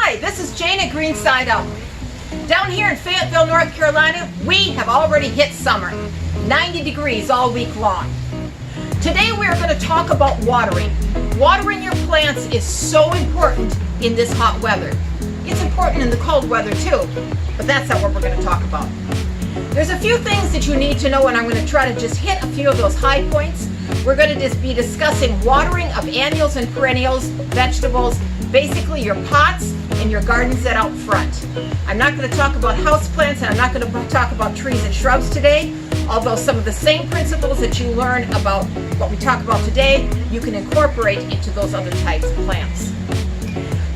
Hi, this is Jane at Green Side Up. Down here in Fayetteville, North Carolina, we have already hit summer. 90 degrees all week long. Today we are going to talk about watering. Watering your plants is so important in this hot weather. It's important in the cold weather too, but that's not what we're going to talk about. There's a few things that you need to know, and I'm going to try to just hit a few of those high points. We're going to just be discussing watering of annuals and perennials, vegetables, basically your pots and your gardens that out front. I'm not going to talk about houseplants, and I'm not going to talk about trees and shrubs today, although some of the same principles that you learn about what we talk about today, you can incorporate into those other types of plants.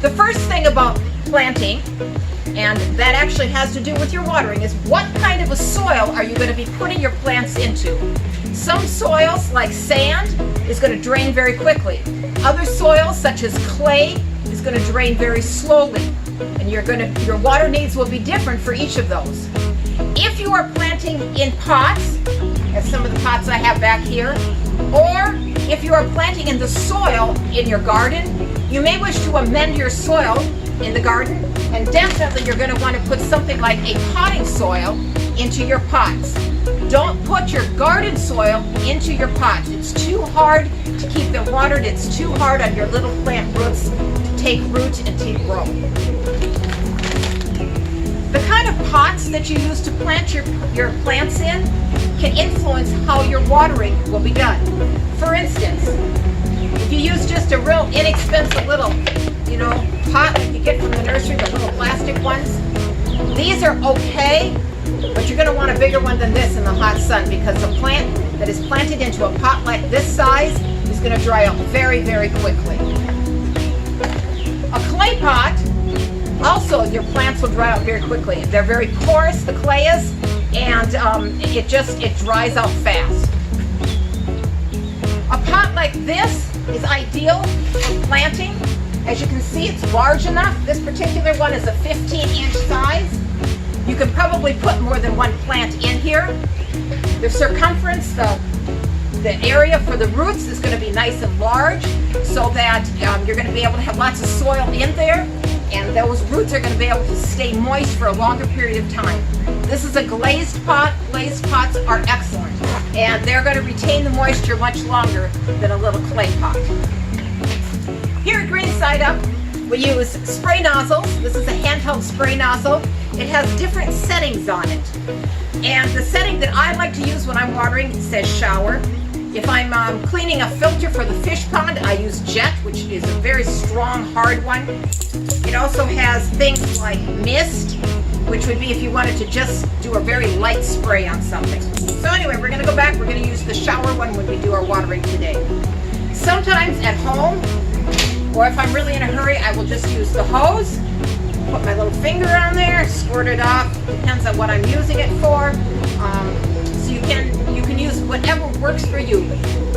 The first thing about planting, and that actually has to do with your watering, is what kind of a soil are you going to be putting your plants into? Some soils, like sand, is going to drain very quickly. Other soils, such as clay, is going to drain very slowly. And your water needs will be different for each of those. If you are planting in pots, as some of the pots I have back here, or if you are planting in the soil in your garden, you may wish to amend your soil in the garden, and definitely you're going to want to put something like a potting soil into your pots. Don't put your garden soil into your pots. It's too hard to keep them watered. It's too hard on your little plant roots to take root and to grow. The kind of pots that you use to plant your plants in can influence how your watering will be done. For instance, if you use just a real inexpensive little, pot like you get from the nursery, the little plastic ones, these are okay, but you're going to want a bigger one than this in the hot sun, because a plant that is planted into a pot like this size is going to dry out very, very quickly. A clay pot, also your plants will dry out very quickly. They're very porous, the clay is, and it dries out fast. A pot like this is ideal for planting. As you can see, it's large enough. This particular one is a 15-inch size. You could probably put more than one plant in here. The circumference, the area for the roots is going to be nice and large, so that you're going to be able to have lots of soil in there, and those roots are going to be able to stay moist for a longer period of time. This is a glazed pot. Glazed pots are excellent, and they're going to retain the moisture much longer than a little clay pot. Here at Green Side Up, we use spray nozzles. This is a handheld spray nozzle. It has different settings on it. And the setting that I like to use when I'm watering, it says shower. If I'm cleaning a filter for the fish pond, I use jet, which is a very strong, hard one. It also has things like mist, which would be if you wanted to just do a very light spray on something. So anyway, we're going to go back. We're going to use the shower one when we do our watering today. Sometimes at home, or if I'm really in a hurry, I will just use the hose, put my little finger on there, squirt it off. Depends on what I'm using it for. So you can use whatever works for you.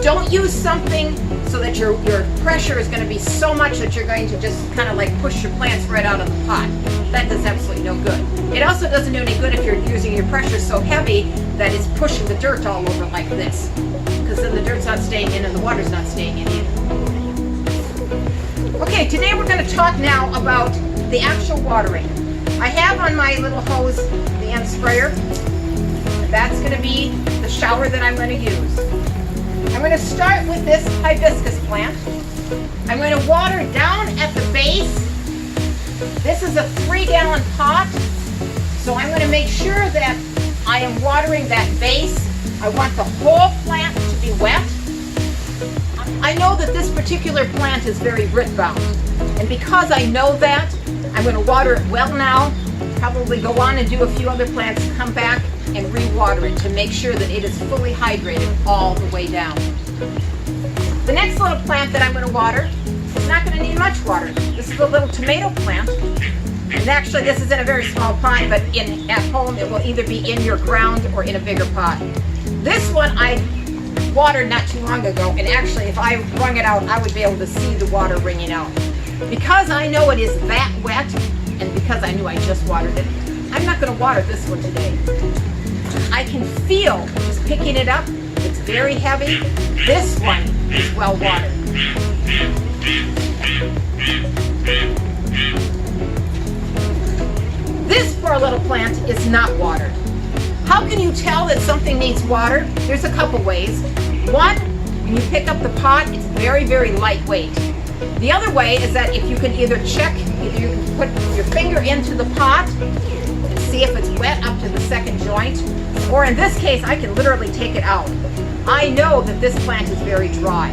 Don't use something so that your pressure is going to be so much that you're going to just kind of like push your plants right out of the pot. That does absolutely no good. It also doesn't do any good if you're using your pressure so heavy that it's pushing the dirt all over like this, because then the dirt's not staying in and the water's not staying in either. Okay, today we're going to talk now about the actual watering. I have on my little hose the end sprayer. That's going to be the shower that I'm going to use. I'm going to start with this hibiscus plant. I'm going to water down at the base. This is a 3-gallon pot, so I'm going to make sure that I am watering that base. I want the whole plant to be wet. I know that this particular plant is very root bound, and because I know that, I'm going to water it well now, probably go on and do a few other plants, come back and re-water it to make sure that it is fully hydrated all the way down. The next little plant that I'm going to water is not going to need much water. This is a little tomato plant, and actually this is in a very small pot, but at home it will either be in your ground or in a bigger pot. This one I watered not too long ago, and actually if I wrung it out, I would be able to see the water wringing out. Because I know it is that wet, and because I knew I just watered it, I'm not going to water this one today. I can feel, just picking it up, it's very heavy. This one is well watered. plant is not watered. How can you tell that something needs water? There's a couple ways. One, when you pick up the pot, it's very, very lightweight. The other way is that if you can either you can put your finger into the pot and see if it's wet up to the second joint, or in this case, I can literally take it out. I know that this plant is very dry.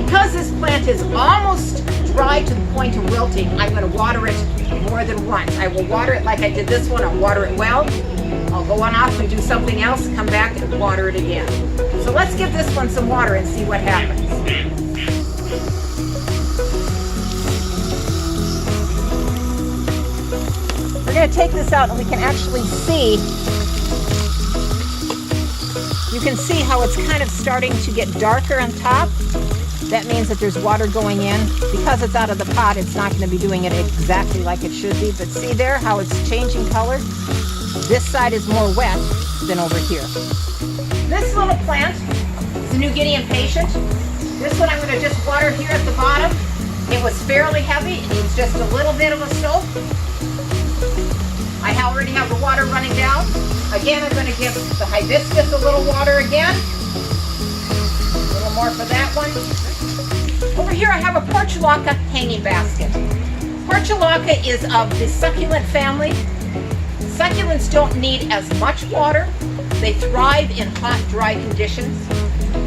Because this plant is almost dry to the point of wilting, I'm going to water it more than once. I will water it like I did this one. I'll water it well. I'll go on off and do something else, come back and water it again. So let's give this one some water and see what happens. We're going to take this out and we can actually see, you can see how it's kind of starting to get darker on top. That means that there's water going in. Because it's out of the pot, it's not going to be doing it exactly like it should be. But see there how it's changing color? This side is more wet than over here. This little plant is a New Guinea impatient. This one I'm going to just water here at the bottom. It was fairly heavy. It needs just a little bit of a soak. I already have the water running down. Again, I'm going to give the hibiscus a little water again. A little more for that one. Over here I have a portulaca hanging basket. Portulaca is of the succulent family. Succulents don't need as much water. They thrive in hot, dry conditions.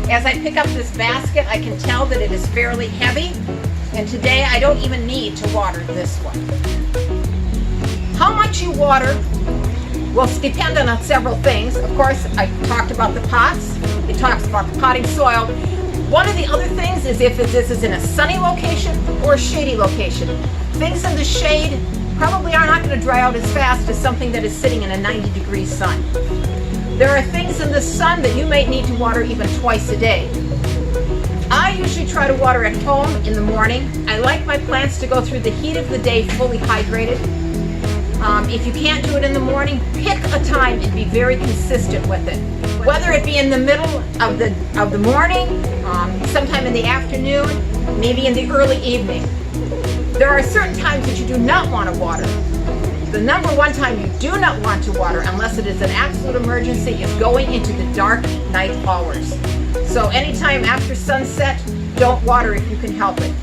As I pick up this basket, I can tell that it is fairly heavy. And today I don't even need to water this one. How much you water will depend on several things. Of course, I talked about the pots. It talks about the potting soil. One of the other things is if this is in a sunny location or a shady location. Things in the shade probably are not going to dry out as fast as something that is sitting in a 90-degree sun. There are things in the sun that you may need to water even twice a day. I usually try to water at home in the morning. I like my plants to go through the heat of the day fully hydrated. If you can't do it in the morning, pick a time and be very consistent with it. Whether it be in the middle of the morning, sometime in the afternoon, maybe in the early evening. There are certain times that you do not want to water. The number one time you do not want to water, unless it is an absolute emergency, is going into the dark night hours. So anytime after sunset, don't water if you can help it.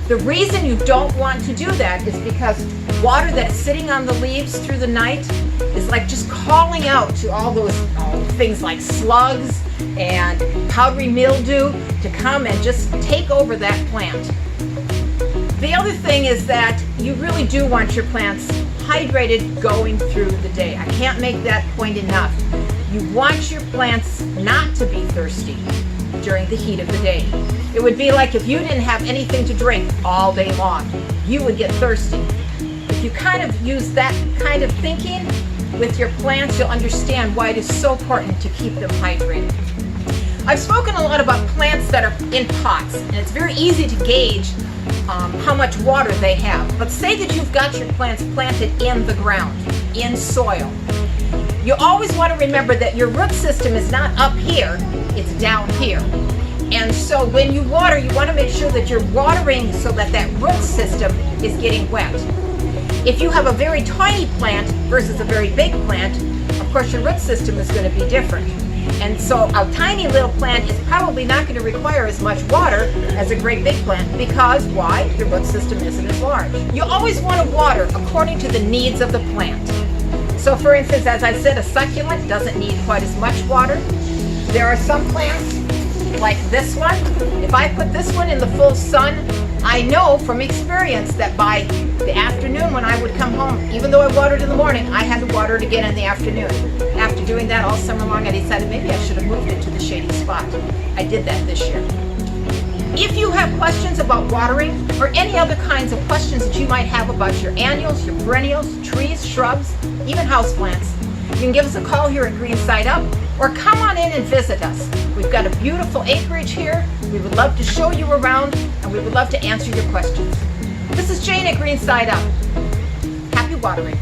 The reason you don't want to do that is because water that's sitting on the leaves through the night is like just calling out to all those things like slugs and powdery mildew to come and just take over that plant. The other thing is that you really do want your plants hydrated going through the day. I can't make that point enough. You want your plants not to be thirsty during the heat of the day. It would be like if you didn't have anything to drink all day long. You would get thirsty. If you kind of use that kind of thinking with your plants, you'll understand why it is so important to keep them hydrated. I've spoken a lot about plants that are in pots, and it's very easy to gauge how much water they have. But say that you've got your plants planted in the ground, in soil. You always want to remember that your root system is not up here, it's down here. And so when you water, you want to make sure that you're watering so that that root system is getting wet. If you have a very tiny plant versus a very big plant, of course your root system is going to be different. And so a tiny little plant is probably not going to require as much water as a great big plant because why? The root system isn't as large. You always want to water according to the needs of the plant. So for instance, as I said, a succulent doesn't need quite as much water. There are some plants like this one. If I put this one in the full sun, I know from experience that by the afternoon when I would come home, even though I watered in the morning, I had to water it again in the afternoon. After doing that all summer long, I decided maybe I should have moved it to the shady spot. I did that this year. If you have questions about watering or any other kinds of questions that you might have about your annuals, your perennials, trees, shrubs, even houseplants, you can give us a call here at Green Side Up or come on in and visit us. We've got a beautiful acreage here. We would love to show you around and we would love to answer your questions. This is Jane at Green Side Up. Happy watering.